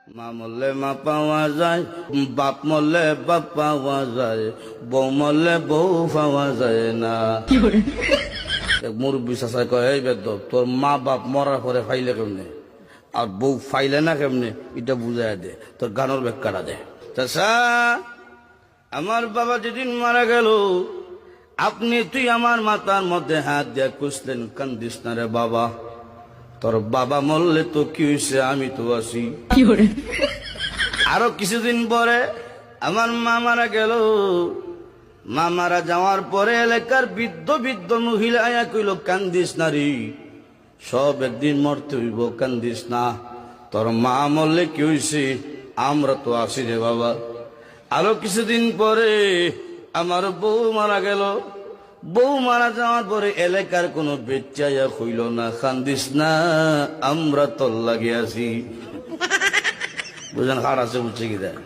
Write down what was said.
মা মরলে মা পাওয়া যায়, বাপ মরলে বাপ পাওয়া যায়, বউ মরলে বউ পাওয়া যায় না। এক মুরব্বী চাচাই কয়, এই বেদব, তোর মা বাপ মরার পরে ফাইলে কেমনে আর বউ ফাইলে না কেমনে, এটা বুঝাই দে, তোর গানের ব্যাখ্যাটা দে। চাচা, আমার বাবা যেদিন মারা গেল, তুই আমার মাথার মধ্যে হাত দিয়ে কুসলেন, কান্দিস না রে বাবা, তোর বাবা মরলে তো কি হয়েছে, আমি তো আছি। আরো কিছুদিন পরে আমার মা মারা গেল। মা মারা যাওয়ার পরে এলাকার বৃদ্ধ বৃদ্ধ মহিলা আয়া কইল, কান্দিস না রে, সব একদিন মরতে হইব, কান্দিস না, তোর মা মরলে কি হয়েছে, আমরা তো আছি রে বাবা। আরো কিছুদিন পরে আমার বউ মারা গেল। বউ মারা যাওয়ার পরে এলাকার কোনো বেচাইয়া হইল না, কান্দিস না, আমরা তোর লাগে আছি। বুঝলেন, হার আছে বুঝছে কি দেয়।